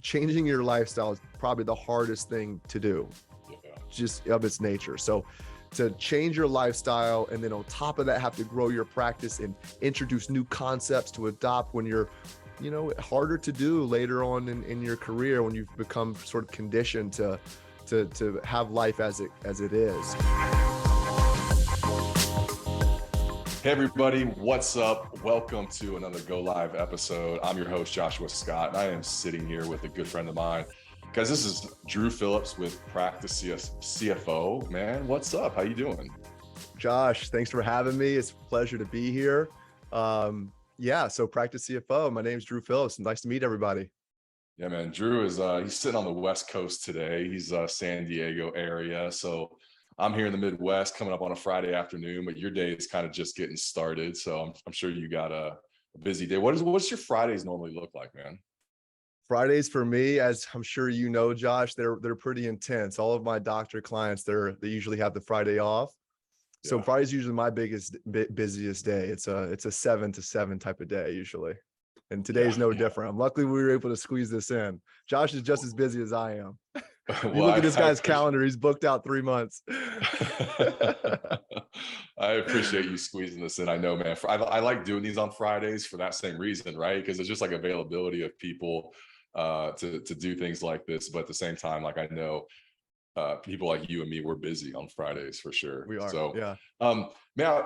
changing your lifestyle is probably the hardest thing to do, Yeah. just of its nature. So to change your lifestyle and then on top of that, have to grow your practice and introduce new concepts to adopt when you're, harder to do later on in your career when you've become sort of conditioned to have life as it is. Hey everybody, what's up? Welcome to another Go Live episode. I'm your host, Joshua Scott, and I am sitting here with a good friend of mine. Guys, this is Drew Phillips with PracticeCFO. Man, what's up? How you doing? Josh, thanks for having me. It's a pleasure to be here. So Practice CFO, my name's Drew Phillips. Nice to meet everybody. Yeah, man. Drew is he's sitting on the West Coast today. He's San Diego area. So I'm here in the Midwest coming up on a Friday afternoon, but your day is kind of just getting started. So I'm sure you got a busy day. What's your Fridays normally look like, man? Fridays for me, as I'm sure you know, Josh, they're pretty intense. All of my doctor clients, they usually have the Friday off. So Yeah. Friday's usually my busiest day. It's a 7 to 7 type of day usually. And today's no different. Luckily, we were able to squeeze this in. Josh is just as busy as I am. You look at this guy's calendar, he's booked out 3 months. I appreciate you squeezing this in. I know, man. I like doing these on Fridays for that same reason, right? Because it's just like availability of people to do things like this. But at the same time, like I know people like you and me, we're busy on Fridays for sure. We are, So, yeah. man,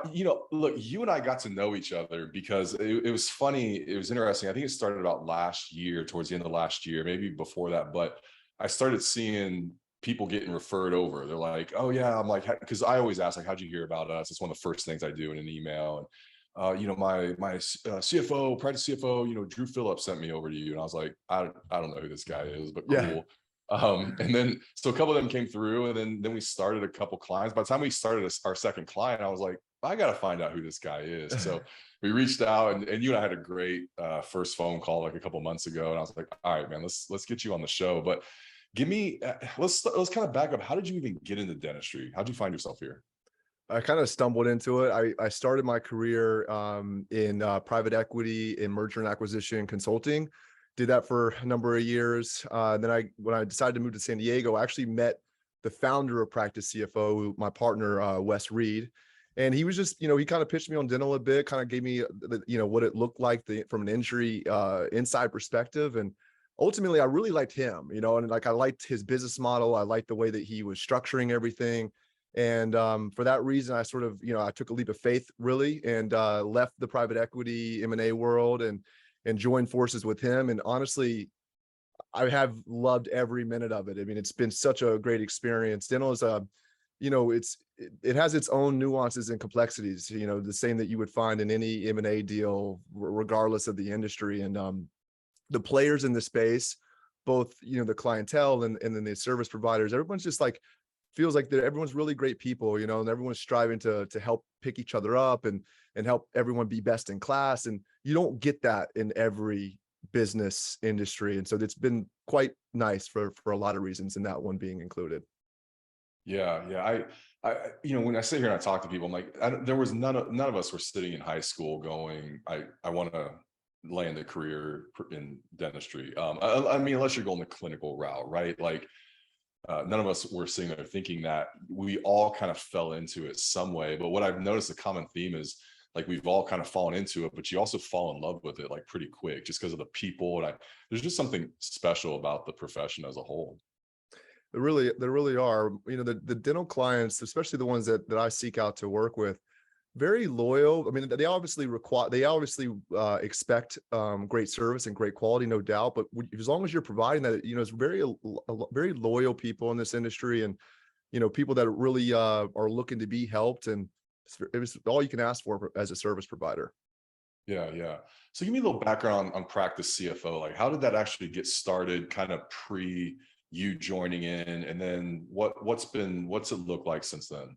look, you and I got to know each other because it was funny. It was interesting. I think it started about last year, towards the end of last year, maybe before that. But I started seeing people getting referred over. They're like, oh yeah, I'm like, because I always ask like, how'd you hear about us? It's one of the first things I do in an email. And my CFO, practice CFO, Drew Phillips sent me over to you, and I was like, I don't know who this guy is, but cool. And then so a couple of them came through, and then we started a couple clients. By the time we started our second client, I was like, I got to find out who this guy is. So we reached out, and you and I had a great first phone call like a couple months ago, and I was like, all right, man, let's get you on the show. But give me let's kind of back up. How did you even get into dentistry? How'd you find yourself here? I kind of stumbled into it. I started my career in private equity in merger and acquisition consulting. Did that for a number of years. Then when I decided to move to San Diego, I actually met the founder of Practice CFO, my partner, Wes Read. And he was just, he kind of pitched me on dental a bit, kind of gave me, what it looked like from an injury inside perspective. And ultimately, I really liked him, and like I liked his business model. I liked the way that he was structuring everything. And for that reason, I sort of, I took a leap of faith really and left the private equity M&A world and joined forces with him. And honestly, I have loved every minute of it. I mean, it's been such a great experience. Dental is it has its own nuances and complexities, the same that you would find in any M&A deal, regardless of the industry. And the players in the space, both, the clientele and then the service providers, everyone's just like, feels like everyone's really great people, and everyone's striving to help pick each other up and help everyone be best in class. And you don't get that in every business industry. And so it's been quite nice for a lot of reasons, and that one being included. Yeah. I when I sit here and I talk to people, I'm like, there was none of us were sitting in high school going, I want to land a career in dentistry. I mean, unless you're going the clinical route, right? Like, none of us were sitting there thinking that. We all kind of fell into it some way. But what I've noticed, a common theme is like we've all kind of fallen into it, but you also fall in love with it like pretty quick just because of the people. And there's just something special about the profession as a whole. There really are, the dental clients, especially the ones that I seek out to work with, very loyal. I mean, they obviously expect great service and great quality, no doubt. But as long as you're providing that, it's very loyal people in this industry, and people that really are looking to be helped, and it was all you can ask for as a service provider. Yeah. So give me a little background on Practice CFO. Like, how did that actually get started? Kind of pre you joining in, and then what's it look like since then?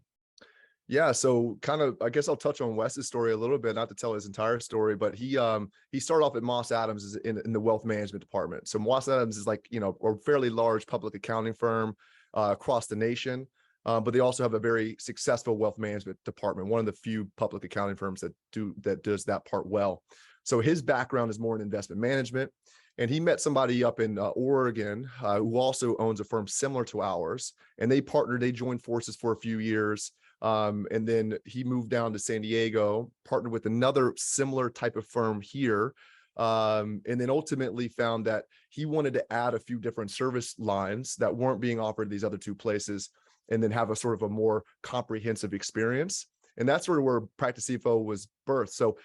Yeah, so kind of, I guess I'll touch on Wes's story a little bit, not to tell his entire story, but he started off at Moss Adams in the wealth management department. So Moss Adams is like, a fairly large public accounting firm across the nation, but they also have a very successful wealth management department, one of the few public accounting firms that does that part well. So his background is more in investment management. And he met somebody up in Oregon who also owns a firm similar to ours. And they partnered, they joined forces for a few years. And then he moved down to San Diego, partnered with another similar type of firm here. And then ultimately found that he wanted to add a few different service lines that weren't being offered these other two places, and then have a sort of a more comprehensive experience. And that's sort of where Practice CFO was birthed. So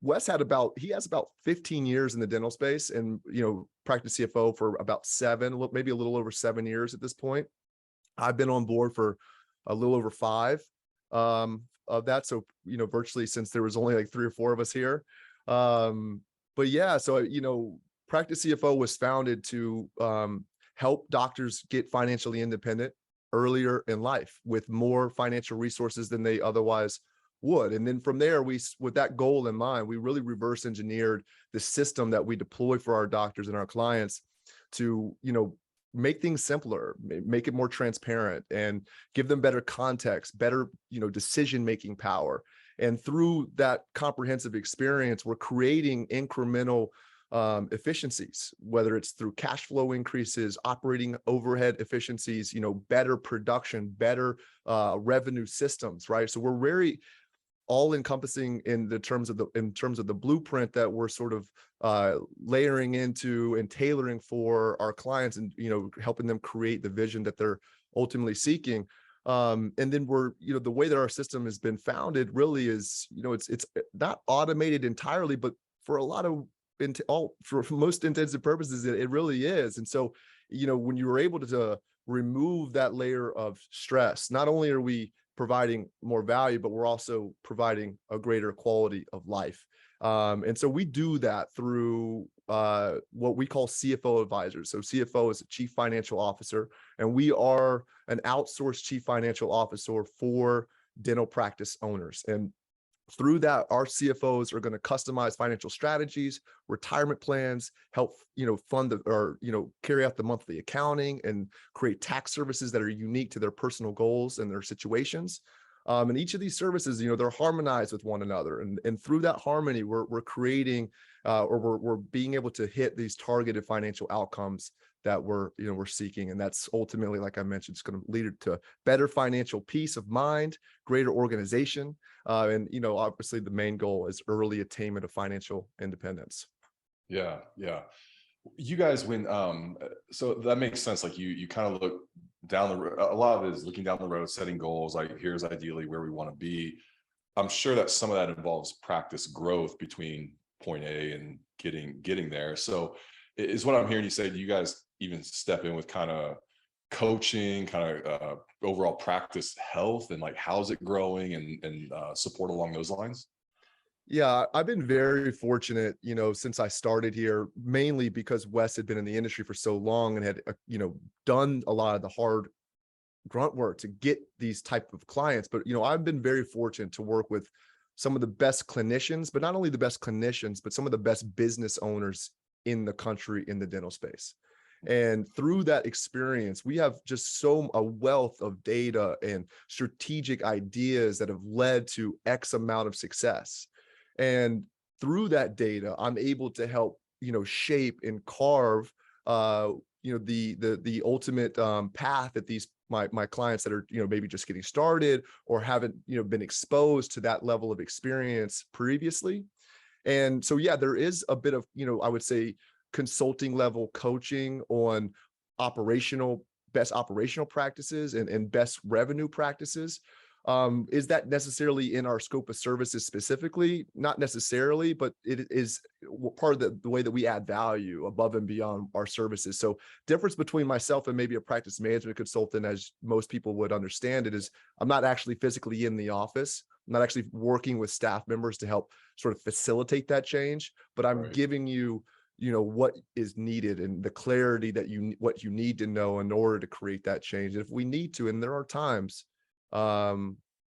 Wes he has about 15 years in the dental space, and, Practice CFO for about maybe a little over 7 years at this point. I've been on board for a little over 5 of that. So, virtually since there was only like 3 or 4 of us here. But yeah, so, Practice CFO was founded to help doctors get financially independent earlier in life with more financial resources than they otherwise would. And then from there, with that goal in mind, we really reverse engineered the system that we deploy for our doctors and our clients to, make things simpler, make it more transparent, and give them better context, better, decision-making power. And through that comprehensive experience, we're creating incremental efficiencies, whether it's through cash flow increases, operating overhead efficiencies, better production, better revenue systems, right? So we're very all encompassing in terms of the blueprint that we're sort of layering into and tailoring for our clients, and helping them create the vision that they're ultimately seeking. And then the way that our system has been founded really is, it's not automated entirely, but for a lot of for most intents and purposes, it really is. And so, when you were able to remove that layer of stress, not only are we providing more value, but we're also providing a greater quality of life. And so we do that through what we call CFO advisors. So CFO is a chief financial officer, and we are an outsourced chief financial officer for dental practice owners. And through that, our CFOs are going to customize financial strategies, retirement plans, help, fund carry out the monthly accounting, and create tax services that are unique to their personal goals and their situations. And each of these services, they're harmonized with one another. And through that harmony, we're creating, or we're being able to hit these targeted financial outcomes that we're seeking. And that's ultimately, like I mentioned, it's going to lead to better financial peace of mind, greater organization. And, obviously the main goal is early attainment of financial independence. Yeah. Yeah. You guys, so that makes sense. Like you kind of look down the road. A lot of it is looking down the road, setting goals. Like, here's ideally where we want to be. I'm sure that some of that involves practice growth between point A and getting there. So is what I'm hearing you say, do you guys even step in with kind of coaching, kind of overall practice health, and like how's it growing, and support along those lines? Yeah, I've been very fortunate, since I started here, mainly because Wes had been in the industry for so long and had, done a lot of the hard grunt work to get these type of clients. But, I've been very fortunate to work with some of the best clinicians, but not only the best clinicians, but some of the best business owners in the country in the dental space. And through that experience, we have just a wealth of data and strategic ideas that have led to X amount of success. And through that data, I'm able to help, shape and carve, the ultimate path that these my clients that are, maybe just getting started or haven't, been exposed to that level of experience previously. And so, yeah, there is a bit of, I would say, consulting level coaching on best operational practices and best revenue practices. Is that necessarily in our scope of services specifically? Not necessarily, but it is part of the way that we add value above and beyond our services. So difference between myself and maybe a practice management consultant, as most people would understand it, is I'm not actually physically in the office. I'm not actually working with staff members to help sort of facilitate that change, but I'm giving you, what is needed and the clarity that what you need to know in order to create that change. And if we need to, and there are times,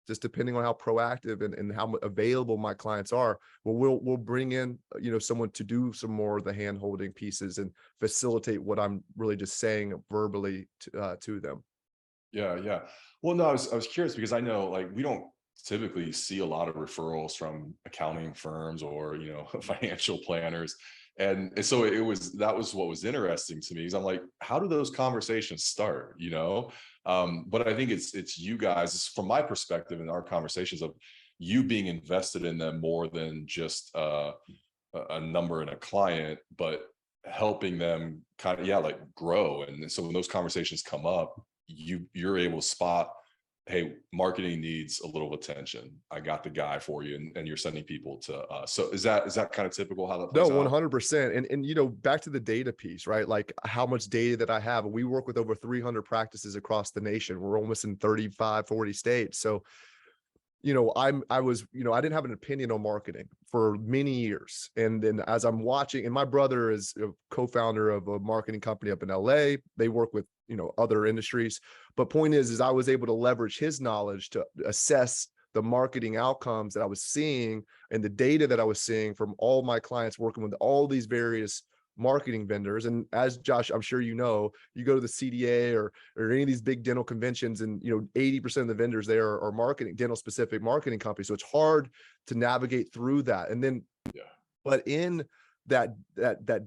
just depending on how proactive and how available my clients are, we'll bring in, someone to do some more of the hand holding pieces and facilitate what I'm really just saying verbally to them. Yeah, yeah. Well, no, I was curious because I know, like, we don't typically see a lot of referrals from accounting firms or, financial planners. And so that was what was interesting to me, because I'm like, how do those conversations start, but I think it's you guys, from my perspective, in our conversations, of you being invested in them more than just a number and a client, but helping them kind of, yeah, like grow. And so when those conversations come up, you're able to spot, hey, marketing needs a little attention, I got the guy for you, and you're sending people to us. So is that kind of typical how that No, plays out? 100%. And back to the data piece, right? Like how much data that I have. We work with over 300 practices across the nation. We're almost in 35, 40 states. So I was, I didn't have an opinion on marketing for many years. And then as I'm watching, and my brother is a co-founder of a marketing company up in LA. They work with, other industries. But point is I was able to leverage his knowledge to assess the marketing outcomes that I was seeing and the data that I was seeing from all my clients working with all these various marketing vendors. And as Josh, I'm sure you go to the CDA or any of these big dental conventions, and 80% of the vendors there are marketing, dental specific marketing companies. So it's hard to navigate through that. And then, Yeah. but in that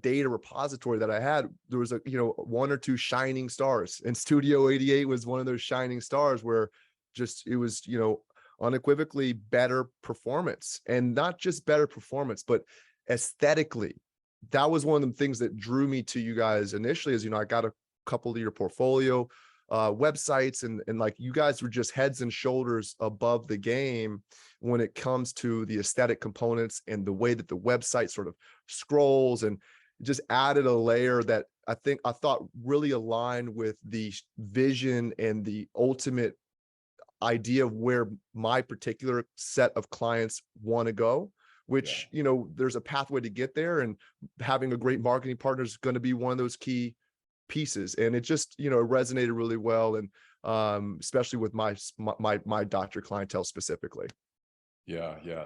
data repository that I had, there was one or two shining stars, and Studio 88 was one of those shining stars, where just it was unequivocally better performance, and not just better performance, but aesthetically. That was one of the things that drew me to you guys initially, is I got a couple of your portfolio websites, and like you guys were just heads and shoulders above the game when it comes to the aesthetic components and the way that the website sort of scrolls, and just added a layer that I thought really aligned with the vision and the ultimate idea of where my particular set of clients want to go, which, there's a pathway to get there, and having a great marketing partner is going to be one of those key pieces. And it just, it resonated really well. And especially with my doctor clientele specifically. Yeah, yeah.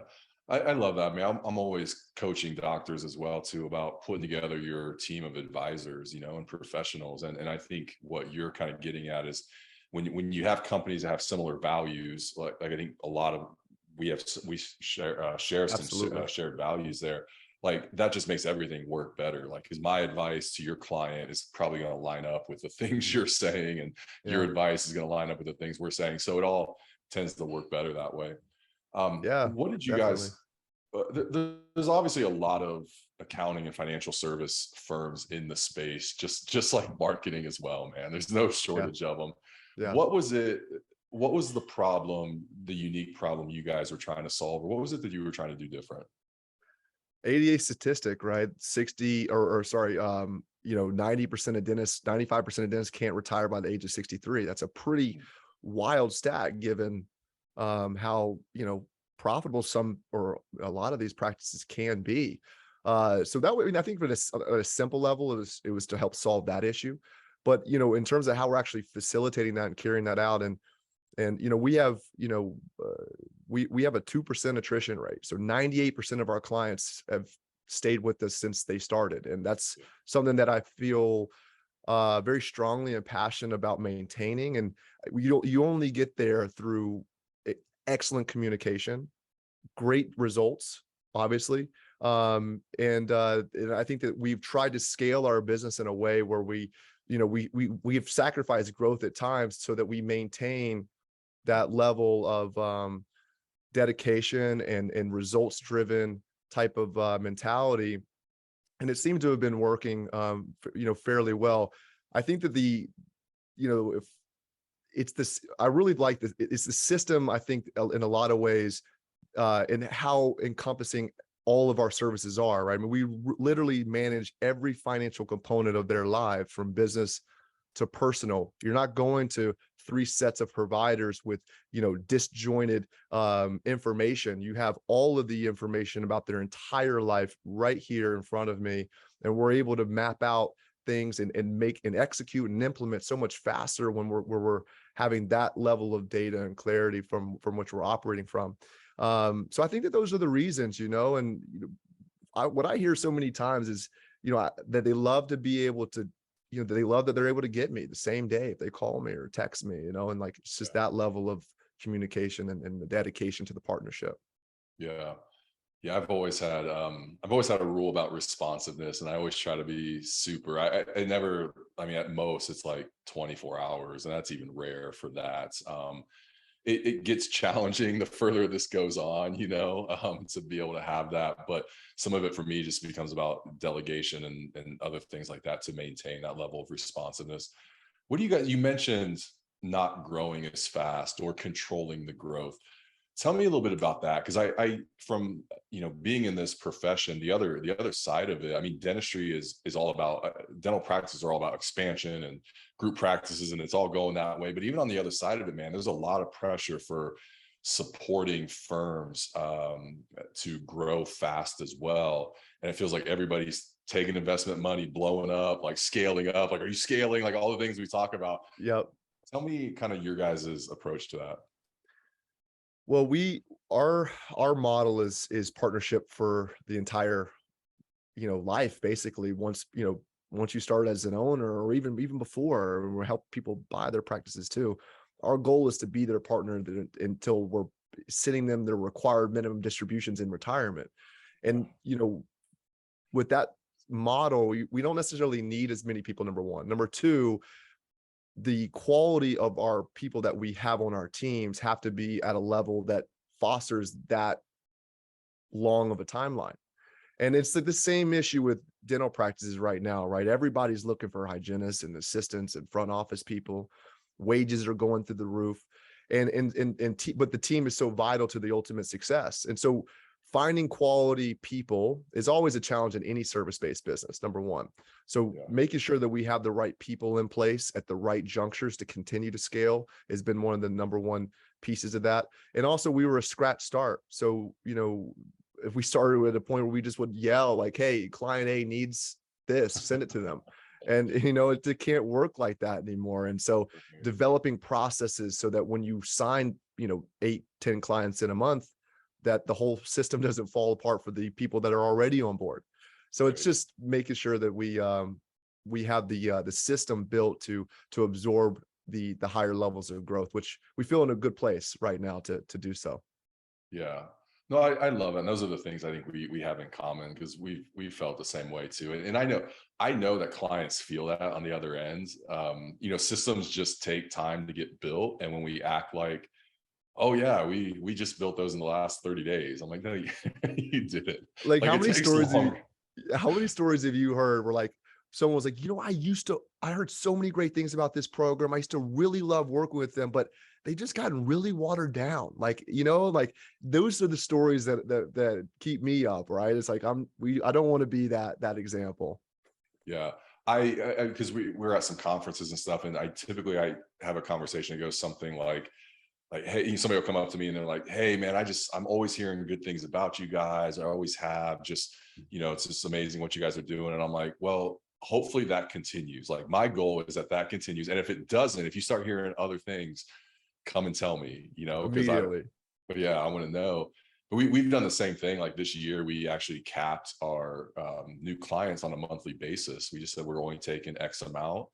I love that. I mean, I'm always coaching doctors as well too, about putting together your team of advisors, and professionals. And I think what you're kind of getting at is, when you have companies that have similar values, like I think a lot of we share some Absolutely. shared values there. Like that just makes everything work better. Like, because my advice to your client is probably going to line up with the things you're saying, and your Yeah. advice is going to line up with the things we're saying. So it all tends to work better that way. Yeah, What did you definitely. guys? There's obviously a lot of accounting and financial service firms in the space, just like marketing as well, man. There's no Yeah. shortage of them. Yeah. What was it? What was the problem, the unique problem you guys were trying to solve, or what was it that you were trying to do different? ADA statistic, right? 60 or sorry, 90% of dentists, 95% of dentists can't retire by the age of 63. That's a pretty wild stat, given how, profitable some or a lot of these practices can be. So that way, I mean, I think at a simple level, it was to help solve that issue. But, in terms of how we're actually facilitating that and carrying that out, and we have we have a 2% attrition rate, so 98% of our clients have stayed with us since they started, and that's something that I feel very strongly and passionate about maintaining. And you only get there through excellent communication, great results, obviously. And I think that we've tried to scale our business in a way where we've sacrificed growth at times so that we maintain that level of dedication and results driven type of mentality. And it seemed to have been working, fairly well. I think that if it's this, I really like this. It's the system, I think, in a lot of ways, and how encompassing all of our services are, right? I mean, we literally manage every financial component of their lives, from business to personal. You're not going to three sets of providers with, disjointed information. You have all of the information about their entire life right here in front of me. And we're able to map out things and make and execute and implement so much faster when we're having that level of data and clarity from which we're operating from. So I think that those are the reasons, and what I hear so many times is, that they love to be able to, they love that they're able to get me the same day if they call me or text me, and like, it's just that level of communication and the dedication to the partnership. Yeah. Yeah, I've always had a rule about responsiveness, and I always try to be super. I never, I mean, at most it's like 24 hours, and that's even rare for that. It gets challenging the further this goes on, to be able to have that. But some of it for me just becomes about delegation and other things like that to maintain that level of responsiveness. What do you guys, you mentioned not growing as fast or controlling the growth. Tell me a little bit about that, because I from being in this profession, the other side of it. I mean, dentistry is all about dental practices are all about expansion and group practices, and it's all going that way. But even on the other side of it, man, there's a lot of pressure for supporting firms to grow fast as well. And it feels like everybody's taking investment money, blowing up, like scaling up. Like, are you scaling? Like all the things we talk about. Yep. Tell me kind of your guys' approach to that. Well, our model is partnership for the entire, life basically. Once you start as an owner, or even before, we help people buy their practices too. Our goal is to be their partner until we're sending them their required minimum distributions in retirement. And with that model, we don't necessarily need as many people. Number one. Number two, the quality of our people that we have on our teams have to be at a level that fosters that long of a timeline. And it's like the same issue with dental practices right now, right? Everybody's looking for hygienists and assistants and front office people. Wages are going through the roof. But the team is so vital to the ultimate success. And so finding quality people is always a challenge in any service-based business, number one. So Yeah. making sure that we have the right people in place at the right junctures to continue to scale has been one of the number one pieces of that. And also we were a scratch start. So, if we started at a point where we just would yell like, hey, client A needs this, send it to them. And, it can't work like that anymore. And so developing processes so that when you sign, 8-10 clients in a month, that the whole system doesn't fall apart for the people that are already on board. So it's just making sure that we have the system built to absorb the higher levels of growth, which we feel in a good place right now to do so. Yeah. No, I love it. And those are the things I think we have in common, because we've felt the same way too. And I know that clients feel that on the other end. Systems just take time to get built. And when we act like, oh yeah, we just built those in the last 30 days. I'm like, no, you didn't. Like Like, it takes longer. how many stories have you heard where like someone was like, I heard so many great things about this program. I used to really love working with them, but they just gotten really watered down. Like, like those are the stories that keep me up, right? It's like I don't want to be that example. Yeah. Because we're at some conferences and stuff, and I have a conversation that goes something like, hey, somebody will come up to me and they're like, hey man, I'm always hearing good things about you guys. I always have. Just, it's just amazing what you guys are doing. And I'm like, well, hopefully that continues. Like, my goal is that continues. And if it doesn't, if you start hearing other things, come and tell me, because Immediately. but yeah, I want to know. But we've done the same thing. Like this year, we actually capped our new clients on a monthly basis. We just said we're only taking X amount.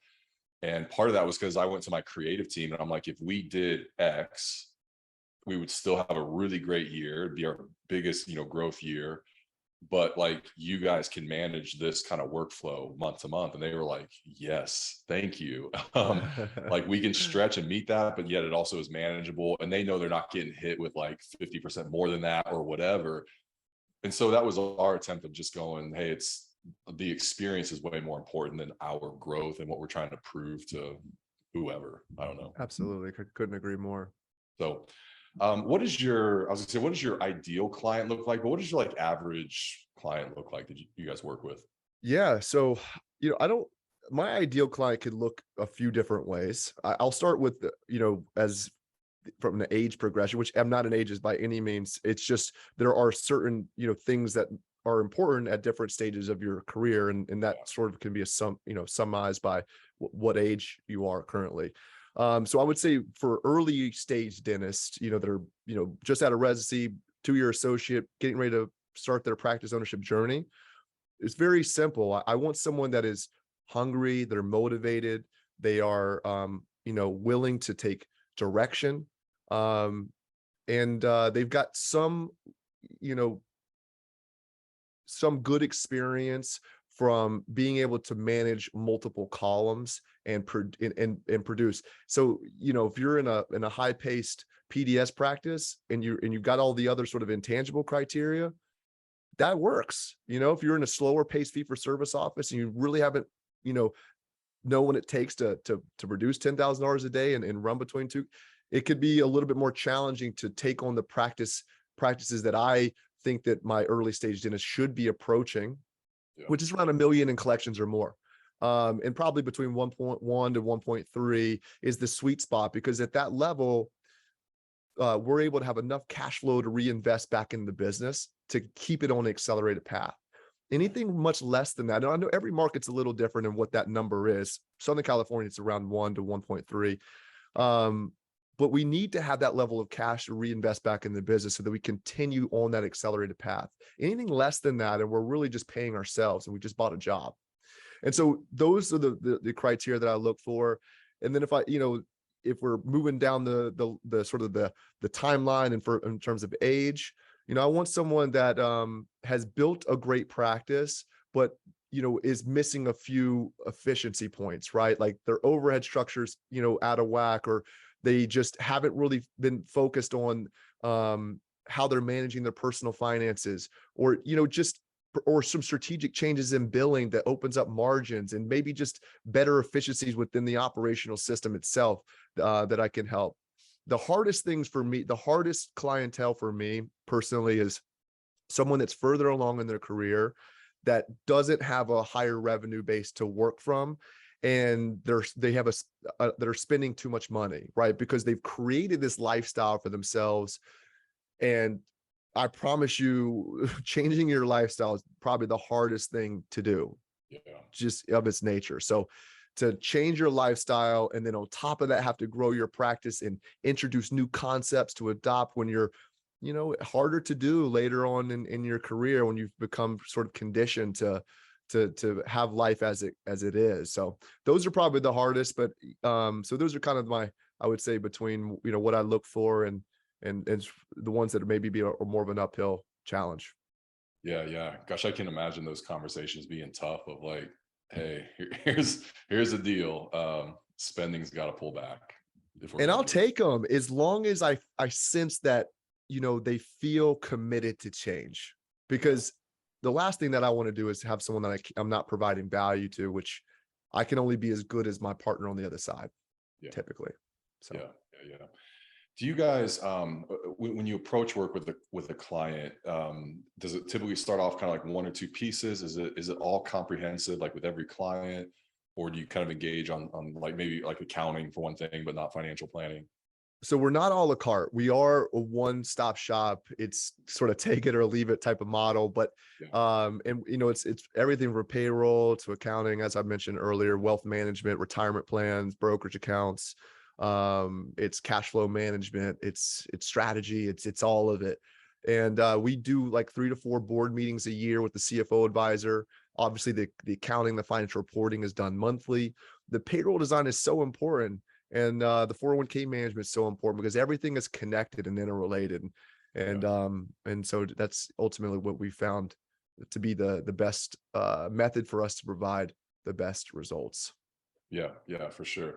And part of that was because I went to my creative team and I'm like, if we did X, we would still have a really great year. It'd be our biggest, growth year. But like, you guys can manage this kind of workflow month to month. And they were like, yes, thank you. Like, we can stretch and meet that, but yet it also is manageable. And they know they're not getting hit with like 50% more than that or whatever. And so that was our attempt of just going, hey, it's the experience is way more important than our growth and what we're trying to prove to whoever. I don't know. Absolutely. Couldn't agree more. So I was gonna say, what does your ideal client look like? But what does your like average client look like that you guys work with? Yeah. So, my ideal client could look a few different ways. I'll start with, as from the age progression, which I'm not an ageist by any means. It's just, there are certain, things that are important at different stages of your career. And Yeah. that sort of can be summarized by what age you are currently. So I would say for early stage dentists, that are, just out of residency, 2-year associate, getting ready to start their practice ownership journey, it's very simple. I want someone that is hungry, they're motivated, they are, willing to take direction, and they've got some, you know, some good experience from being able to manage multiple columns and produce. So, if you're in a high paced PDS practice and you've got all the other sort of intangible criteria, that works. If you're in a slower paced fee for service office and you really haven't, know what it takes to produce $10,000 a day and run between two, it could be a little bit more challenging to take on the practices that I think that my early stage dentist should be approaching, Yeah. which is around $1 million in collections or more. And probably between 1.1 to 1.3 is the sweet spot, because at that level, we're able to have enough cash flow to reinvest back in the business to keep it on an accelerated path. Anything much less than that, and I know every market's a little different in what that number is. Southern California, it's around 1 to 1.3. But we need to have that level of cash to reinvest back in the business so that we continue on that accelerated path. Anything less than that, and we're really just paying ourselves and we just bought a job. And so those are the criteria that I look for. And then if we're moving down the sort of the timeline and in terms of age, I want someone that has built a great practice, but is missing a few efficiency points, right? Like their overhead structures, out of whack, or they just haven't really been focused on how they're managing their personal finances, or or some strategic changes in billing that opens up margins, and maybe just better efficiencies within the operational system itself that I can help. The hardest clientele for me personally is someone that's further along in their career that doesn't have a higher revenue base to work from, and they're spending too much money, right? Because they've created this lifestyle for themselves. And I promise you, changing your lifestyle is probably the hardest thing to do, just of its nature. So to change your lifestyle, and then on top of that, have to grow your practice and introduce new concepts to adopt when you're, harder to do later on in your career, when you've become sort of conditioned to have life as it is. So those are probably the hardest, but so those are kind of I would say between, what I look for and the ones that maybe be more of an uphill challenge. Yeah. Gosh, I can imagine those conversations being tough of like, hey, here's the deal. Spending's got to pull back. And I'll take them as long as I sense that, they feel committed to change, because the last thing that I want to do is have someone that I'm not providing value to, which I can only be as good as my partner on the other side, typically. So. Yeah. Do you guys, when you approach work with a client, does it typically start off kind of like one or two pieces? Is it all comprehensive, like with every client, or do you kind of engage on like maybe like accounting for one thing, but not financial planning? So we're not a la carte. We are a one-stop shop. It's sort of take it or leave it type of model, but and it's everything from payroll to accounting, as I mentioned earlier, wealth management, retirement plans, brokerage accounts. It's cash flow management, it's strategy, it's all of it. And we do like 3 to 4 board meetings a year with the CFO advisor. Obviously the accounting, the financial reporting is done monthly. The payroll design is so important. And the 401k management is so important, because everything is connected and interrelated. And so that's ultimately what we found to be the best method for us to provide the best results. Yeah, for sure.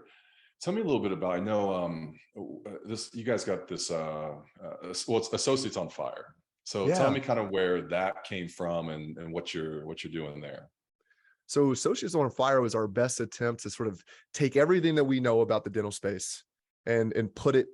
Tell me a little bit about, I know you guys got this, well, it's Associates on Fire. So tell me kind of where that came from and what you're doing there. So Associates on Fire was our best attempt to sort of take everything that we know about the dental space and put it,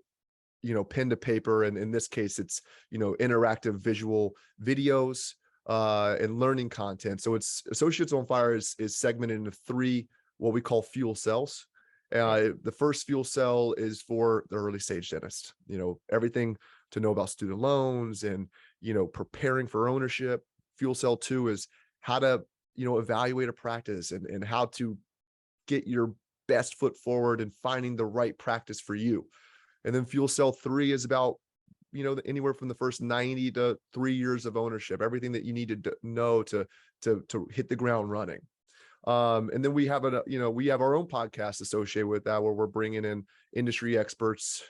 pen to paper. And in this case, it's, interactive visual videos and learning content. So it's Associates on Fire is segmented into 3, what we call fuel cells. The first fuel cell is for the early stage dentist, everything to know about student loans and, preparing for ownership. Fuel cell 2 is how to, evaluate a practice and how to get your best foot forward and finding the right practice for you. And then fuel cell 3 is about, anywhere from the first 90 to 3 years of ownership, everything that you need to know to hit the ground running. And then we have our own podcast associated with that, where we're bringing in industry experts,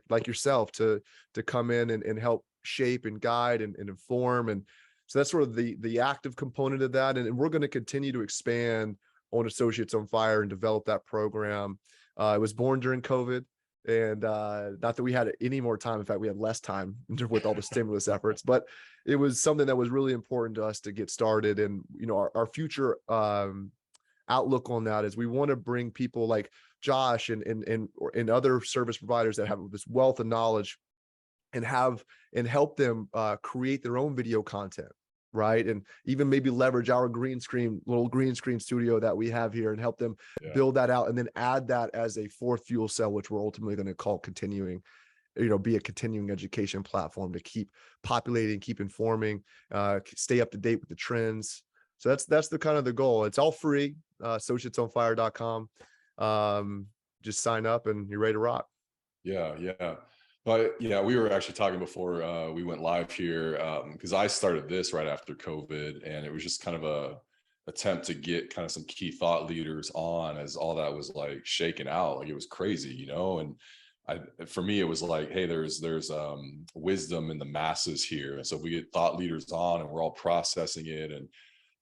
like yourself to come in and help shape and guide and inform. And So that's sort of the active component of that. And we're going to continue to expand on Associates on Fire and develop that program. It was born during COVID. And not that we had any more time. In fact, we had less time with all the stimulus efforts, but it was something that was really important to us to get started. And, our future outlook on that is we want to bring people like Josh and other service providers that have this wealth of knowledge and help them create their own video content, right? And even maybe leverage our little green screen studio that we have here and help them build that out, and then add that as a fourth fuel cell, which we're ultimately going to call continuing, be a continuing education platform to keep populating, keep informing, stay up to date with the trends. So that's the kind of the goal. It's all free, associatesonfire.com. Just sign up and you're ready to rock. Yeah. But yeah, we were actually talking before we went live here, because I started this right after COVID, and it was just kind of a attempt to get kind of some key thought leaders on as all that was like shaken out. Like, it was crazy, and for me, it was like, hey, there's wisdom in the masses here. And so if we get thought leaders on and we're all processing it and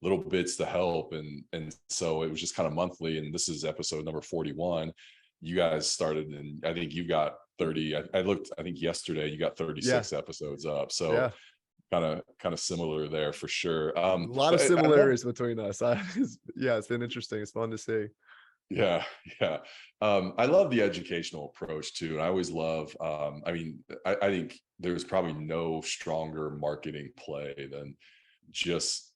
little bits to help. And so it was just kind of monthly. And this is episode number 41. You guys started, and I think you got 30. I looked, I think yesterday you got 36 episodes up. So kind of similar there for sure. A lot of similarities between us. It's been interesting. It's fun to see. Yeah. I love the educational approach too. And I always love, I think there's probably no stronger marketing play than just,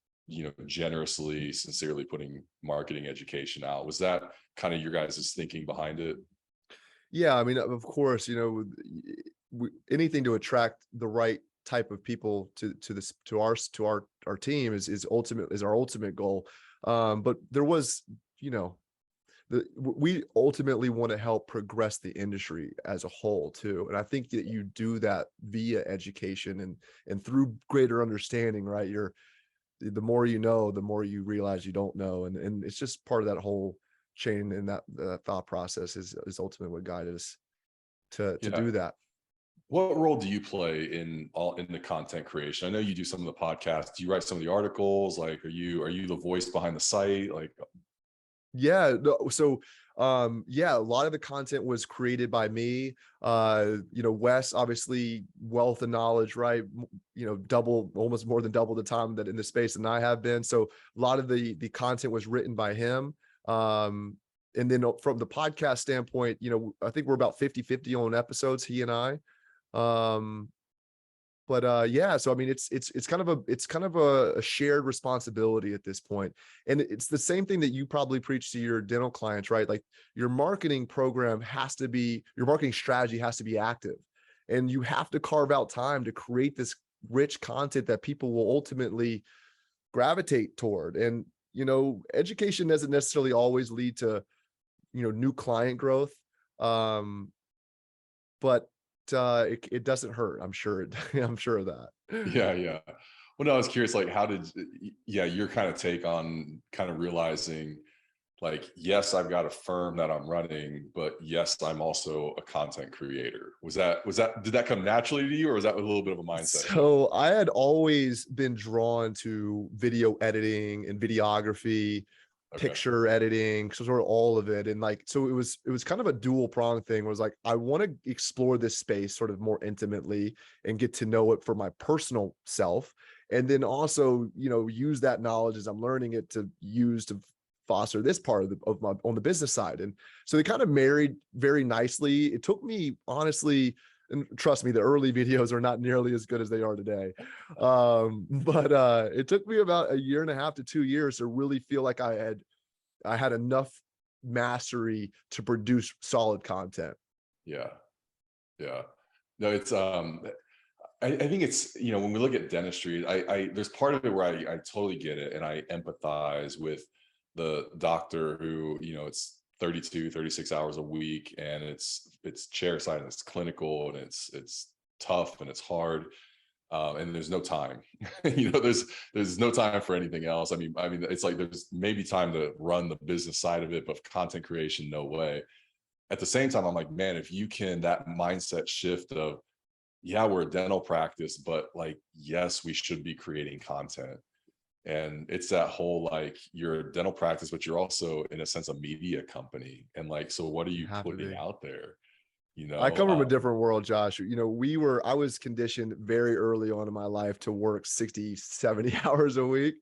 generously, sincerely putting marketing education out. Was that kind of your guys' thinking behind it? Yeah. I mean, of course, anything to attract the right type of people to our team is our ultimate goal. But there was, we ultimately want to help progress the industry as a whole too. And I think that you do that via education and through greater understanding, right? The more you know, the more you realize you don't know. And it's just part of that whole chain, and that thought process is ultimately what guided us to do that. What role do you play in the content creation? I know you do some of the podcasts. Do you write some of the articles? Like, are you the voice behind the site? Like, yeah, no, so a lot of the content was created by me. Wes, obviously wealth of knowledge, right? Almost more than double the time that in the space than I have been. So a lot of the content was written by him. And then from the podcast standpoint, I think we're about 50-50 on episodes, he and I. So I mean, it's kind of a shared responsibility at this point. And it's the same thing that you probably preach to your dental clients, right? Like, your marketing strategy has to be active, and you have to carve out time to create this rich content that people will ultimately gravitate toward. And, education doesn't necessarily always lead to, new client growth. But it doesn't hurt. I'm sure of that. yeah. Well, no, I was curious, like, your kind of take on kind of realizing, like, yes, I've got a firm that I'm running, but yes, I'm also a content creator. Did that come naturally to you, or was that a little bit of a mindset? So I had always been drawn to video editing and videography, picture editing, so sort of all of it. And so it was kind of a dual prong thing. It was like, I want to explore this space sort of more intimately and get to know it for my personal self. And then also, use that knowledge as I'm learning it to use to foster this part of my on the business side. And so they kind of married very nicely. It took me, honestly, and trust me, the early videos are not nearly as good as they are today. But it took me about 1.5 to 2 years to really feel like I had enough mastery to produce solid content. Yeah. No, it's I think it's, when we look at dentistry, I there's part of it where I totally get it, and I empathize with the doctor who, it's 32, 36 hours a week, and it's chairside, and it's clinical, and it's tough, and it's hard. And there's no time, there's no time for anything else. I mean, it's like, there's maybe time to run the business side of it, but content creation, no way. At the same time, I'm like, man, if you can, that mindset shift of, yeah, we're a dental practice, but like, yes, we should be creating content. And it's that whole like, you're a dental practice, but you're also in a sense a media company. And like, so what are You you have to putting be. out there? You I know, come from a different world, Josh. I was conditioned very early on in my life to work 60, 70 hours a week.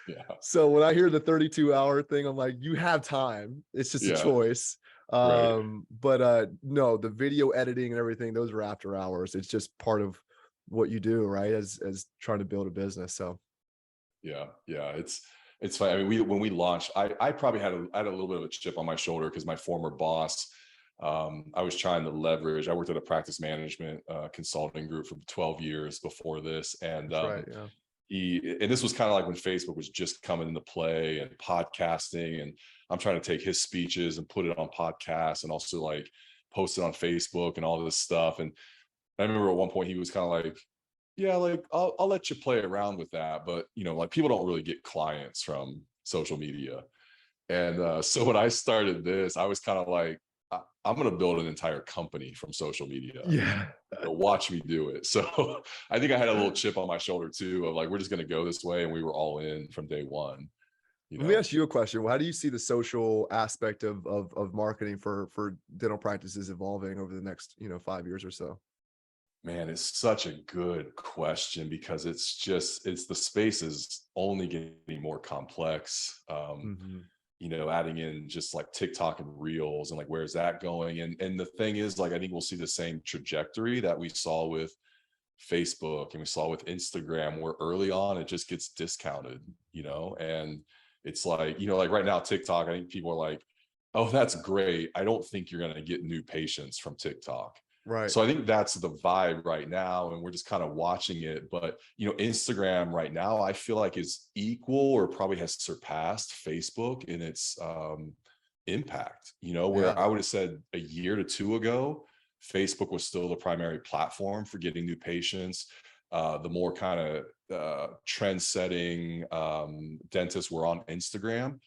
yeah, So when I hear the 32-hour thing, I'm like, you have time. It's just a yeah, choice. right. But no, the video editing and everything, those are after hours. It's just part of what you do, right? As trying to build a business. So Yeah, yeah, it's funny. I mean, we when we launched, I probably had a little bit of a chip on my shoulder because my former boss, I was trying to leverage. I worked at a practice management consulting group for 12 years before this, and that's right. Yeah. this was kind of like when Facebook was just coming into play and podcasting, and I'm trying to take his speeches and put it on podcasts and also like post it on Facebook and all this stuff. And I remember at one point he was kind of like, yeah, like I'll let you play around with that, but like people don't really get clients from social media. And so when I started this, I was kind of like, I'm going to build an entire company from social media. Yeah. Watch me do it. So I think I had a little chip on my shoulder too, of like, we're just going to go this way, and we were all in from day one. You Let me know, ask you a question. How do you see the social aspect of marketing for dental practices evolving over the next 5 years or so? man, it's such a good question because it's the space is only getting more complex. Hmm. Adding in just like TikTok and Reels and like where's that going? And the thing is, like, I think we'll see the same trajectory that we saw with Facebook and we saw with Instagram, where early on it just gets discounted, and it's like, like right now, TikTok, I think people are like, oh, that's great. I don't think you're going to get new patients from TikTok. Right. So I think that's the vibe right now. And we're just kind of watching it. But, Instagram right now, I feel like is equal or probably has surpassed Facebook in its impact, where Yeah. I would have said a year to two ago, Facebook was still the primary platform for getting new patients. The more kind of trend setting dentists were on Instagram.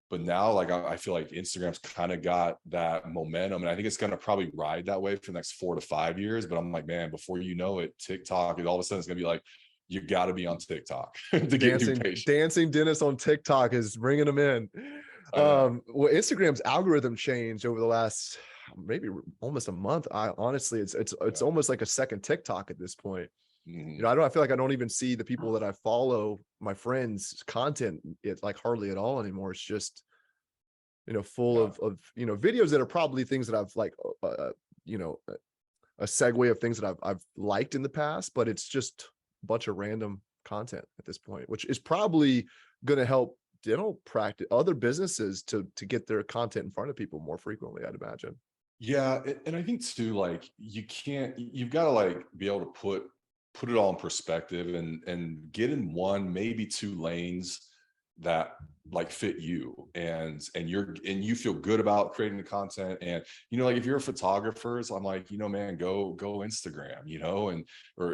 But now, like, I feel like Instagram's kind of got that momentum. And I think it's going to probably ride that way for the next 4 to 5 years. But I'm like, man, before you know it, TikTok, all of a sudden it's going to be like, you got to be on TikTok to get new patients. Dancing dentists on TikTok is bringing them in. I know. Well, Instagram's algorithm changed over the last maybe almost a month. I honestly, it's Yeah. almost like a second TikTok at this point. Mhm. I feel like I don't even see the people that I follow, my friends' content, it's like hardly at all anymore. It's just, full Yeah. of videos that are probably things that I've like, you know, a segue of things that I've liked in the past, but it's just a bunch of random content at this point, which is probably going to help dental practice other businesses to get their content in front of people more frequently, I'd imagine. Yeah. And I think too, like, you've got to like be able to put it all in perspective and get in one, maybe two lanes that like fit you and you feel good about creating the content. And like if you're a photographer, so I'm like, man, go Instagram, and or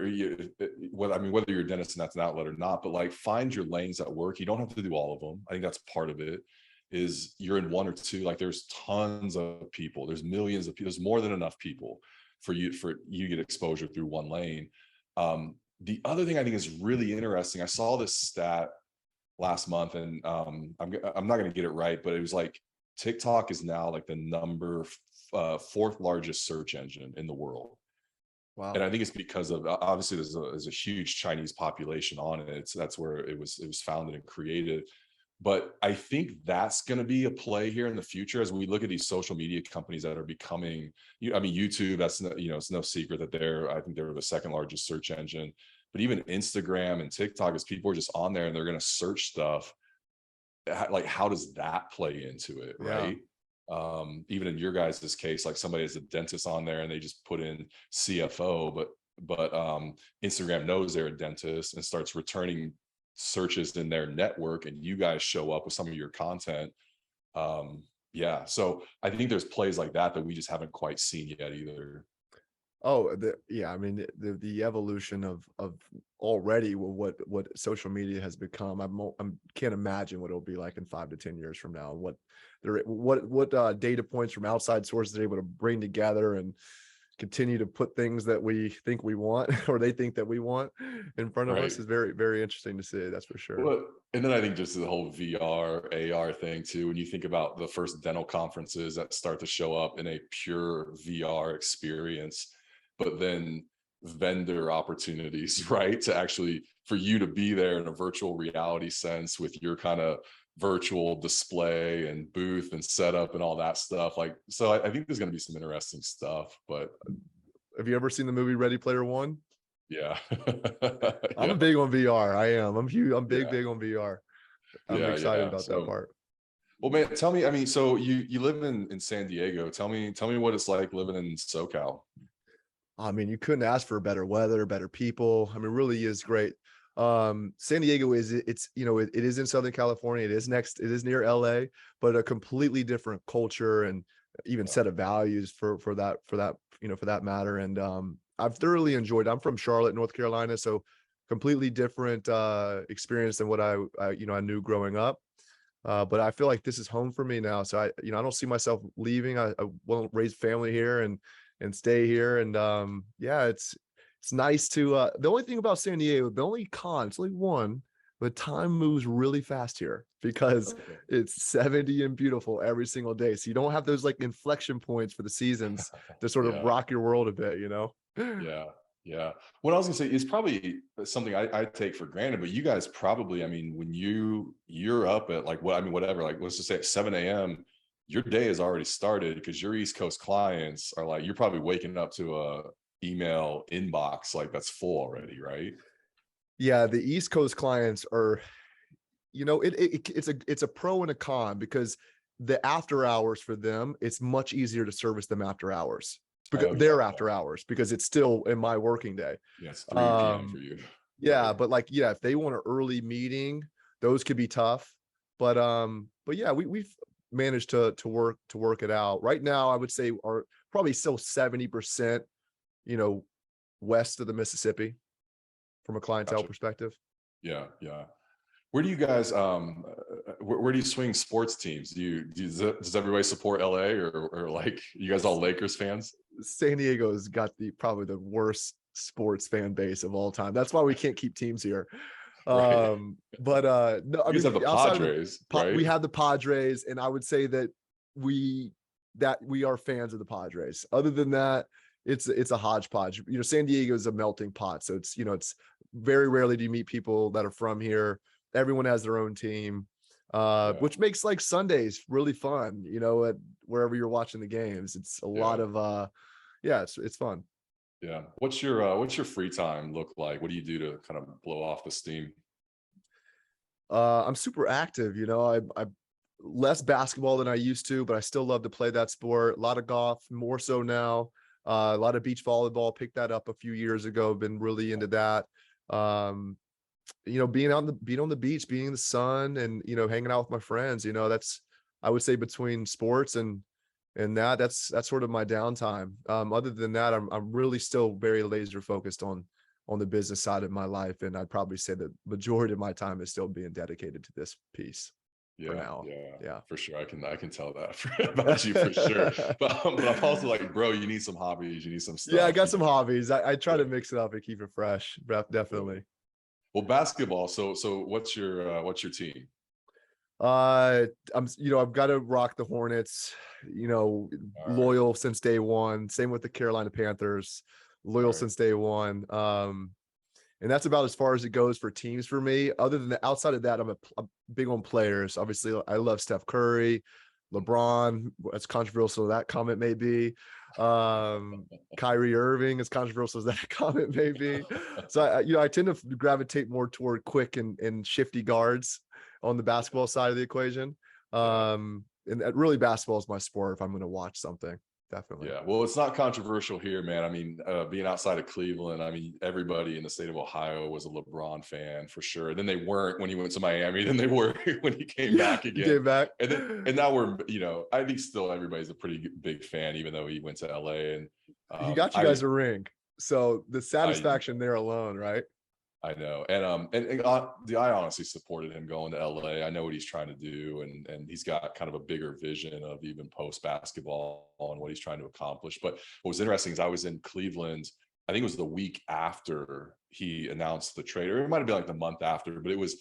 whether you're a dentist and that's an outlet or not, but like find your lanes that work. You don't have to do all of them. I think that's part of it. Is you're in one or two, like there's tons of people, there's millions of people, there's more than enough people for you to get exposure through one lane. The other thing I think is really interesting, I saw this stat last month, and I'm not going to get it right, but it was like TikTok is now like the fourth largest search engine in the world. And Wow. I think it's because of obviously there's a huge Chinese population on it. So that's where it was founded and created. But I think that's going to be a play here in the future as we look at these social media companies that are becoming. I mean, YouTube. That's it's no secret that I think they're the second largest search engine. But even Instagram and TikTok, as people are just on there and they're going to search stuff, like how does that play into it, Yeah. right? Even in your guys' case, like somebody has a dentist on there and they just put in CFO, but Instagram knows they're a dentist and starts returning searches in their network, and you guys show up with some of your content. Yeah, so I think there's plays like that we just haven't quite seen yet either. Oh, yeah. I mean, the evolution of already what social media has become. I'm can't imagine what it'll be like in 5 to 10 years from now. What data points from outside sources they're able to bring together, and continue to put things that we think we want or they think that we want in front of us Right. is very, very interesting to see. That's for sure. Well, and then I think just the whole VR, AR thing too, when you think about the first dental conferences that start to show up in a pure VR experience, but then vendor opportunities, right? To actually, for you to be there in a virtual reality sense with your kind of virtual display and booth and setup and all that stuff. Like, so I think there's going to be some interesting stuff, but Have you ever seen the movie Ready Player One? yeah. I'm Yeah. a big on VR. I am. I'm huge. I'm big, Yeah. big on VR. I'm Yeah. excited Yeah. about that So, part. well, man, tell me, I mean, so you live in San Diego. Tell me what it's like living in SoCal. I mean, you couldn't ask for better weather, better people. I mean, really is great. San Diego it's, it is in Southern California. It is near LA, but a completely different culture and even Yeah. set of values for that matter. And I've thoroughly enjoyed. I'm from Charlotte, North Carolina, so completely different experience than what I knew growing up. But I feel like this is home for me now. So I don't see myself leaving. I want to raise family here and stay here. And yeah, it's nice to the only thing about San Diego, the only con, it's only one, but time moves really fast here because Okay. it's 70 and beautiful every single day. So you don't have those like inflection points for the seasons to sort of Yeah. rock your world a bit, you know? Yeah. Yeah. What I was gonna say is probably something I take for granted, but you guys probably, I mean, when you're up at like what I mean, whatever, like let's just say at 7 a.m., your day has already started because your East Coast clients are like, you're probably waking up to a email inbox like that's full already, right? Yeah, the East Coast clients are, it's a pro and a con because the after hours for them, it's much easier to service them after hours because Oh yeah. they're Yeah. after hours because it's still in my working day. Yeah. It's 3 p.m. for Um, you. yeah, Right. but like, yeah, if they want an early meeting, those could be tough. But yeah, we've managed to work it out. Right now, I would say are probably still 70%, you know, west of the Mississippi from a clientele Gotcha. perspective. Yeah. Yeah. Where do you guys where do you swing sports teams? Does everybody support LA or like you guys all Lakers fans? San Diego's got probably the worst sports fan base of all time. That's why we can't keep teams here. Right. But no, I You guys mean have the outside of Padres, we right? have the Padres, and I would say that we we are fans of the Padres. Other than that, it's a hodgepodge. San Diego is a melting pot, so it's very rarely do you meet people that are from here. Everyone has their own team, Yeah. which makes like Sundays really fun. At wherever you're watching the games, it's a lot Yeah. of yeah, it's fun. Yeah. What's your free time look like? What do you do to kind of blow off the steam? I'm super active. I less basketball than I used to, but I still love to play that sport. A lot of golf, more so now. A lot of beach volleyball. Picked that up a few years ago. Been really into that. Um, being on the beach, being in the sun, and hanging out with my friends. That's, I would say, between sports and that's sort of my downtime. Other than that, I'm really still very laser focused on the business side of my life, and I'd probably say the majority of my time is still being dedicated to this piece for Yeah, now. yeah, Yeah. for sure. I can tell that about you for sure. But I'm also like, bro, you need some hobbies, you need some Yeah, I stuff. got some hobbies. I try Yeah, to mix it up and keep it fresh. yeah. Definitely. Well, basketball. So what's your team? Uh, I've got to rock the Hornets, All right, loyal since day one. Same with the Carolina Panthers, all loyal right. since day one. And that's about as far as it goes for teams for me. Other than that, outside of that, I'm big on players. Obviously, I love Steph Curry, LeBron, as controversial as that comment may be. Um, Kyrie Irving, as controversial as that comment may be. So I tend to gravitate more toward quick and shifty guards on the basketball side of the equation. Yeah. And really basketball is my sport if I'm going to watch something. Definitely. Yeah, well, it's not controversial here, man. I mean, being outside of Cleveland, I mean, everybody in the state of Ohio was a LeBron fan for sure. Then they weren't when he went to Miami. Then they were when he came Yeah, back he again. came back. And now we're, I think still everybody's a pretty big fan, even though he went to LA. And He got you I guys a ring. So the I satisfaction there alone, right? I know. I honestly supported him going to LA. I know what he's trying to do, and he's got kind of a bigger vision of even post basketball and what he's trying to accomplish. But what was interesting is I was in Cleveland, I think it was the week after he announced the trade, or it might have been like the month after, but it was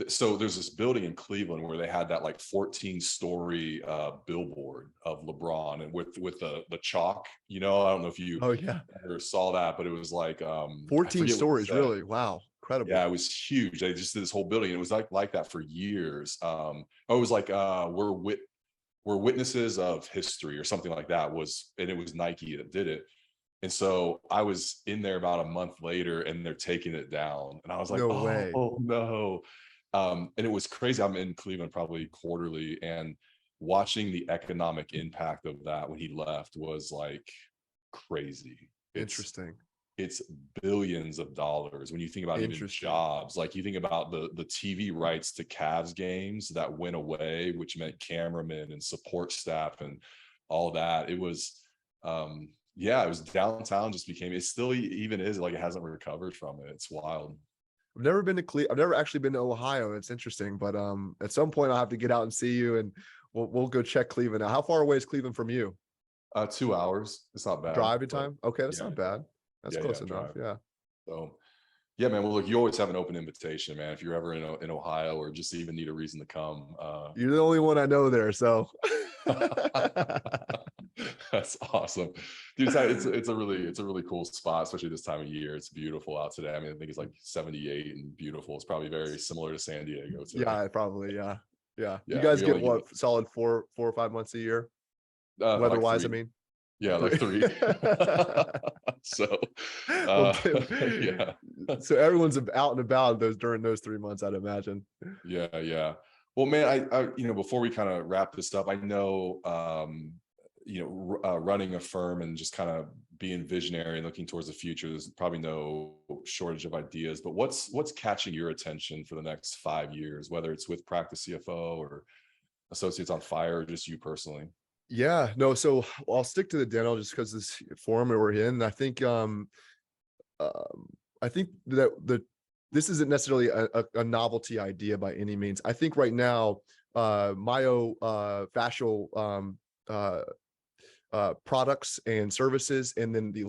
so there's this building in Cleveland where they had that like 14-story billboard of LeBron, and with the chalk, I don't know if you Oh yeah. ever saw that, but it was like I 14 forget what it stories, said. really. Wow. Incredible. Yeah, it was huge. They just did this whole building, and it was like that for years. It was like we're witnesses of history or something like that, and it was Nike that did it. And so I was in there about a month later, and they're taking it down, and I was like, No way. oh no. And it was crazy. I'm in Cleveland probably quarterly, and watching the economic impact of that when he left was like crazy. Interesting. It's billions of dollars when you think about even Interesting. jobs. Like you think about the TV rights to Cavs games that went away, which meant cameramen and support staff and all that. It was yeah, it was downtown, just became, it still even is, like it hasn't recovered from it. It's wild. I've never been to I've never actually been to Ohio. It's interesting, but at some point I'll have to get out and see you, and we'll go check Cleveland. Now, how far away is Cleveland from you? 2 hours. It's not bad, Driving but time? Okay, that's yeah, not bad. That's yeah, close enough. drive. Yeah. So yeah, man. Well, look, you always have an open invitation, man. If you're ever in Ohio or just even need a reason to come, You're the only one I know there, so that's awesome, dude. It's a really cool spot, especially this time of year. It's beautiful out today. I mean, I think it's like 78 and beautiful. It's probably very similar to San Diego today. yeah, probably, yeah. Yeah. You Yeah, guys we get only get what, solid 4 or 5 months a year? like Weather-wise, I 3. mean. Yeah, like Three. 3. So, Well, uh, yeah. so everyone's out and about during those 3 months, I'd imagine. Yeah, yeah. Well, man, before we kind of wrap this up, I know, running a firm and just kind of being visionary and looking towards the future, there's probably no shortage of ideas. But what's catching your attention for the next 5 years, whether it's with Practice CFO or Associates on Fire, or just you personally? Yeah, no, so I'll stick to the dental just because this forum that we're in. Um, I think that this isn't necessarily a novelty idea by any means. I think right now, myofascial uh, products and services, and then the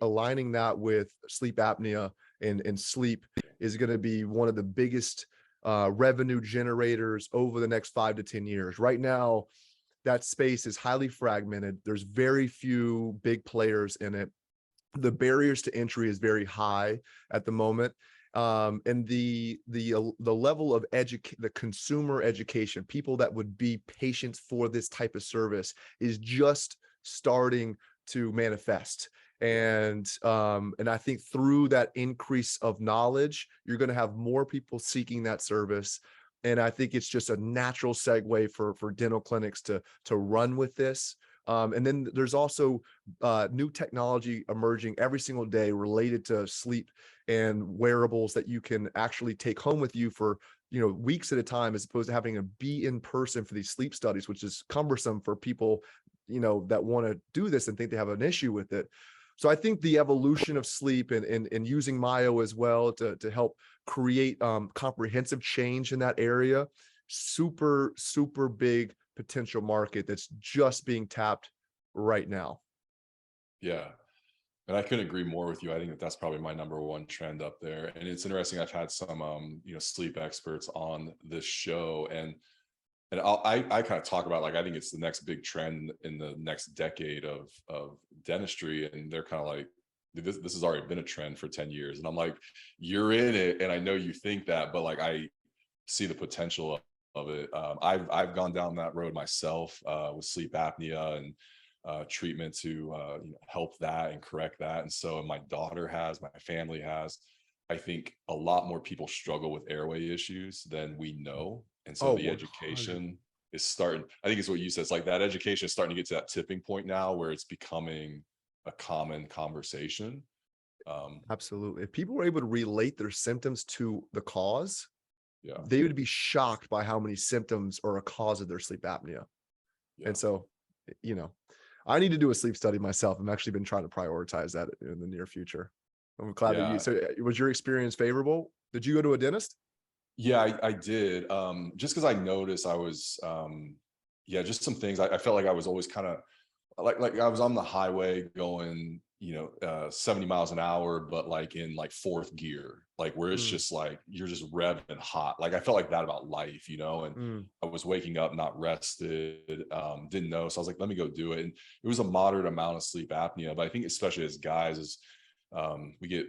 aligning that with sleep apnea and sleep is going to be one of the biggest revenue generators over the next 5 to 10 years. Right now, that space is highly fragmented. There's very few big players in it. The barriers to entry is very high at the moment. And the level of the consumer education, people that would be patients for this type of service, is just starting to manifest. And I think through that increase of knowledge, you're going to have more people seeking that service. And I think it's just a natural segue for dental clinics to run with this. And then there's also new technology emerging every single day related to sleep and wearables that you can actually take home with you for weeks at a time, as opposed to having to be in person for these sleep studies, which is cumbersome for people that want to do this and think they have an issue with it. So I think the evolution of sleep and using Myo as well to help create comprehensive change in that area, super big potential market that's just being tapped right now. Yeah. And I couldn't agree more with you. I think that's probably my number one trend up there. And it's interesting. I've had some, sleep experts on this show, and I kind of talk about, like, I think it's the next big trend in the next decade of dentistry. And they're kind of like, this has already been a trend for 10 years. And I'm like, you're in it. And I know you think that, but like, I see the potential of it. I've gone down that road myself with sleep apnea and treatment to help that and correct that. And so my daughter has, my family has. I think a lot more people struggle with airway issues than we know. And so Oh, the 100. education is starting. I think it's what you said. It's like that education is starting to get to that tipping point now where it's becoming a common conversation. Absolutely. If people were able to relate their symptoms to the cause, Yeah. they would be shocked by how many symptoms are a cause of their sleep apnea. Yeah. And so, I need to do a sleep study myself. I've actually been trying to prioritize that in the near future. I'm glad that Yeah. was your experience favorable? Did you go to a dentist? Yeah, I did. Just because I noticed I was, yeah, just some things. I felt like I was always kind of like I was on the highway going, 70 miles an hour, but like in like fourth gear, like where it's Mm, just like you're just revving hot. Like I felt like that about life, and mm. I was waking up not rested, didn't know. So I was like, let me go do it. And it was a moderate amount of sleep apnea, but I think especially as guys, is we get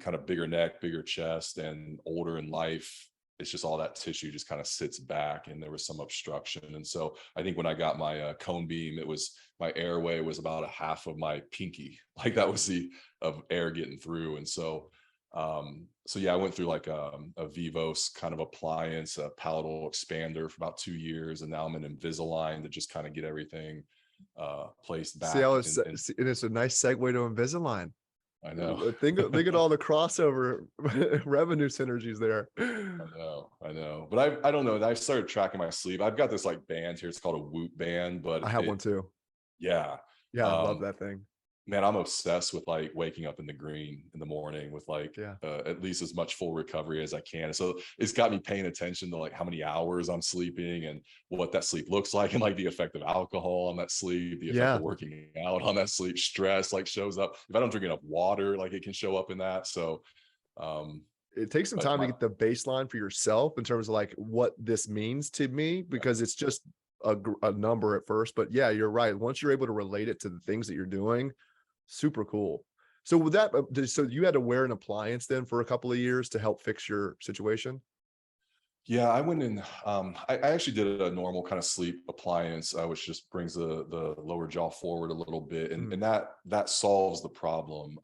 kind of bigger neck, bigger chest, and older in life. It's just all that tissue just kind of sits back, and there was some obstruction. And so I think when I got my cone beam, it was my airway was about a half of my pinky, like that was the of air getting through. And so yeah, I went through like a Vivos kind of appliance, a palatal expander for about 2 years, and now I'm in Invisalign to just kind of get everything placed See how back. it's, And and it's a nice segue to Invisalign. I know. Think at all the crossover revenue synergies there. I know. But I don't know. I started tracking my sleep. I've got this like band here. It's called a Whoop band, I but have one too. yeah. Yeah, I love Um, that thing. man, I'm obsessed with like waking up in the green in the morning with like Yeah. at least as much full recovery as I can. So it's got me paying attention to like how many hours I'm sleeping and what that sleep looks like, and like the effect of alcohol on that sleep, the effect Yeah. of working out on that sleep. Stress like shows up. If I don't drink enough water, like it can show up in that. So um It takes some but time to my get the baseline for yourself in terms of like what this means to me, because it's just a number at first. But yeah, you're right. Once you're able to relate it to the things that you're doing, super cool. So with that, so you had to wear an appliance then for a couple of years to help fix your situation? Yeah, I went in. I actually did a normal kind of sleep appliance, which just brings the lower jaw forward a little bit, and Mm, that solves the problem.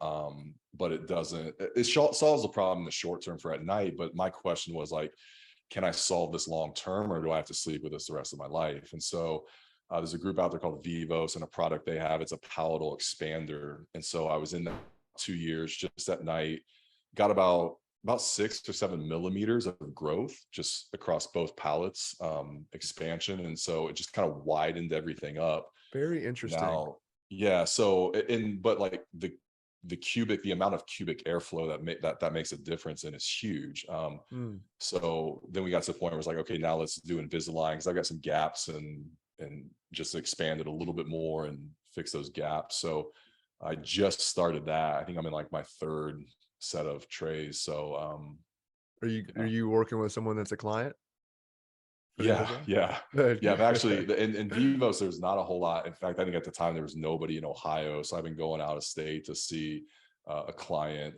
But it doesn't. Solves the problem in the short term for at night. But my question was like, can I solve this long term, or do I have to sleep with this the rest of my life? And so there's a group out there called Vivos, and a product they have. It's a palatal expander, and so I was in that 2 years just at night. Got about 6 or 7 millimeters of growth just across both palates, expansion. And so it just kind of widened everything up. very interesting. Now, yeah. So, but like the amount of cubic airflow that makes a difference and is huge. Mm. So then we got to the point where it's like, okay, now let's do Invisalign, because I've got some gaps and just expand it a little bit more and fix those gaps. So I just started that. I think I'm in like my third set of trays. So Are yeah. you working with someone that's a client for the Yeah, Invisalign? yeah. Good. Yeah, I've actually in Vivos, there's not a whole lot. In fact, I think at the time there was nobody in Ohio. So I've been going out of state to see a client,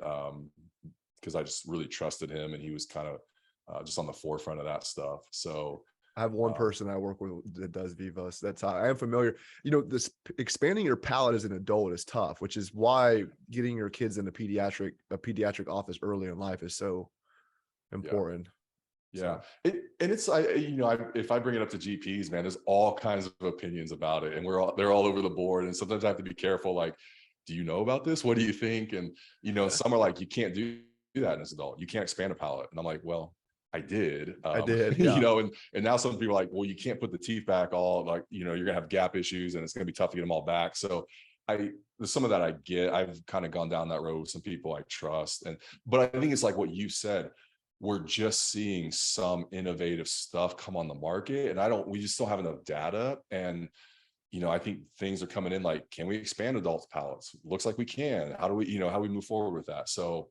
because I just really trusted him, and he was kind of just on the forefront of that stuff. So I have one um, person I work with that does Vivos. That's how I am familiar. This expanding your palate as an adult is tough, which is why getting your kids in a pediatric office early in life is so yeah. important. Yeah, So and it's if I bring it up to GPs, man, there's all kinds of opinions about it, and they're all over the board. And sometimes I have to be careful. Like, do you know about this? What do you think? And some are like, you can't do that as an adult. You can't expand a palate. And I'm like, well, I did. I did. Yeah, And now some people are like, well, you can't put the teeth back all, like, you're gonna have gap issues, and it's gonna be tough to get them all back. So there's some of that I get. I've kind of gone down that road with some people I trust, but I think it's like what you said, we're just seeing some innovative stuff come on the market, and we just don't have enough data. And I think things are coming in like, can we expand adults palettes? Looks like we can. How do we how we move forward with that? So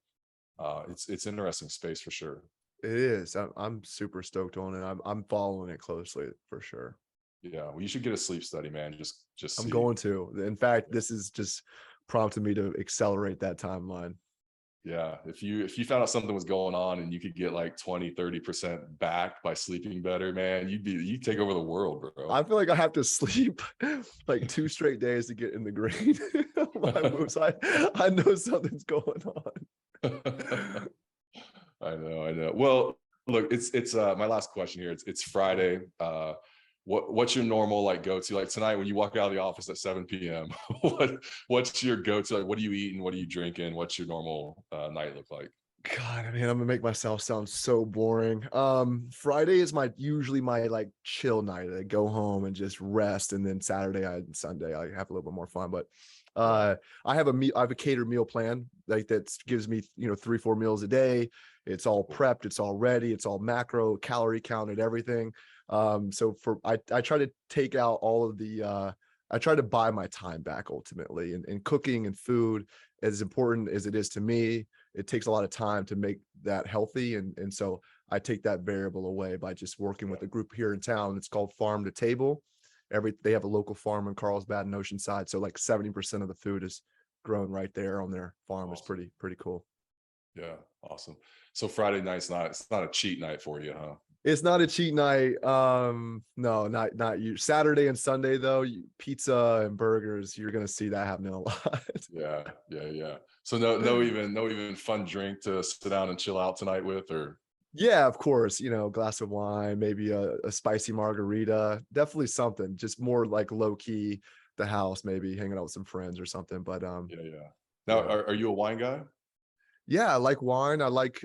it's interesting space for sure. it is. I'm super stoked on it. I'm following it closely for sure. Yeah, well, you should get a sleep study, man. Just I'm see. going to. In fact, this is just prompted me to accelerate that timeline. Yeah, if you found out something was going on and you could get like 20-30% back by sleeping better, man, you'd take over the world, bro. I feel like I have to sleep like 2 straight days to get in the green. My moves. I know something's going on. I know. Well, look, it's my last question here. It's Friday. What's your normal like go to, like tonight when you walk out of the office at 7 p.m. what's your go to, like what are you eating, what are you drinking, what's your normal night look like? God, I mean, I'm gonna make myself sound so boring. Friday is usually my like chill night. I go home and just rest, and then and Sunday I have a little bit more fun. But Yeah. I have a catered meal plan like that gives me 3-4 meals a day. It's all Cool. prepped, it's all ready, it's all macro, calorie counted, everything. So I try to take out all of the I try to buy my time back ultimately, and cooking and food, as important as it is to me, it takes a lot of time to make that healthy. And so I take that variable away by just working with a group here in town. It's called Farm to Table. They have a local farm in Carlsbad and Oceanside. So like 70% of the food is grown right there on their farm. It's Awesome. pretty cool. Yeah. Awesome. So Friday night's it's not a cheat night for you, huh? It's not a cheat night. No, not you. Saturday and Sunday though, pizza and burgers, you're gonna see that happening a lot. Yeah. Yeah. Yeah. So no even fun drink to sit down and chill out tonight with, or Yeah, of course, a glass of wine, maybe a spicy margarita, definitely something just more like low key, the house, maybe hanging out with some friends or something. But yeah. Yeah. Now, yeah. are you a wine guy? Yeah, I like wine. I like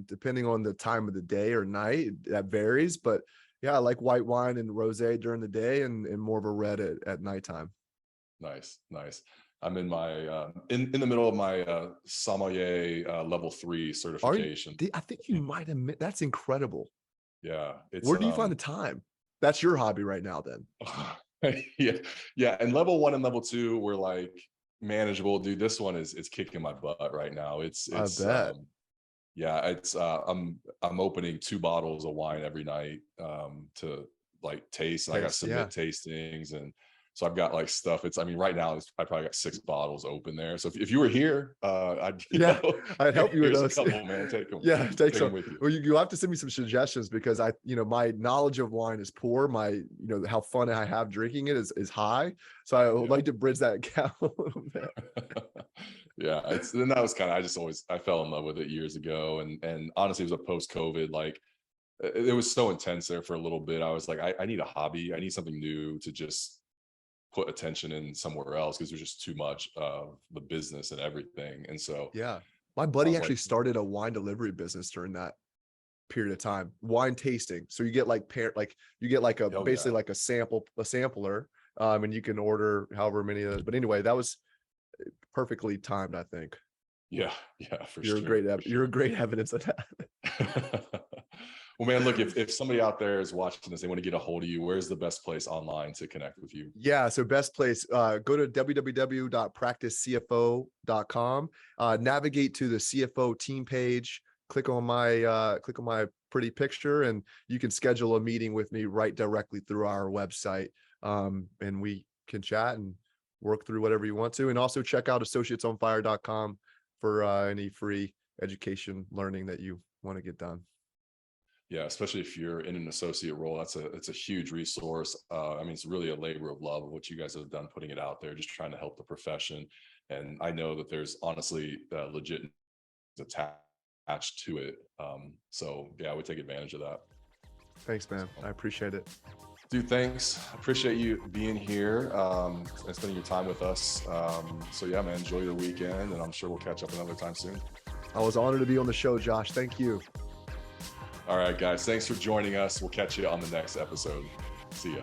depending on the time of the day or night, that varies. But yeah, I like white wine and rosé during the day, and more of a red at nighttime. Nice, nice. I'm in my in the middle of my sommelier level 3 Are you? certification. I think you might have. That's incredible. Yeah, it's Where do you find the time? That's your hobby right now, then. yeah, yeah. And level 1 and level 2 were like manageable. Dude, this one is it's kicking my butt right now. I bet. Yeah, it's I'm opening 2 bottles of wine every night to like taste, and I got to Taste, yeah. submit tastings, and so I've got like stuff. I mean, right now I probably got 6 bottles open there. So if you were here, I'd Yeah, I'd help you with here's a those. couple, man. Yeah, take take them some. with you. Well, you have to send me some suggestions because my knowledge of wine is poor. How fun I have drinking it is high. So I would Yeah. like to bridge that gap a little bit. Yeah, then that was kind of I fell in love with it years ago, and honestly, it was a post-COVID, like it was so intense there for a little bit. I was like, I need a hobby, I need something new to just put attention in somewhere else, because there's just too much of the business and everything. And so Yeah. My I buddy was actually like, started a wine delivery business during that period of time. Wine tasting. So you get you get like hell basically yeah, like a sampler, and you can order however many of those. But anyway, that was perfectly timed, I think. yeah, yeah, for You're a sure, great for you're a sure. great evidence of that. Well, man, look, if somebody out there is watching this, they want to get a hold of you, where's the best place online to connect with you? Yeah, so best place, go to www.practicecfo.com, navigate to the CFO team page, click on my pretty picture, and you can schedule a meeting with me right directly through our website. And we can chat and work through whatever you want to. And also check out associatesonfire.com for any free education learning that you want to get done. Yeah, especially if you're in an associate role, it's a huge resource. I mean, it's really a labor of love what you guys have done, putting it out there, just trying to help the profession. And I know that there's honestly legit attached to it. So yeah, I would take advantage of that. Thanks, man. I appreciate it. Dude, thanks. Appreciate you being here and spending your time with us. So yeah, man, enjoy your weekend, and I'm sure we'll catch up another time soon. I was honored to be on the show, Josh. Thank you. All right, guys. Thanks for joining us. We'll catch you on the next episode. See ya.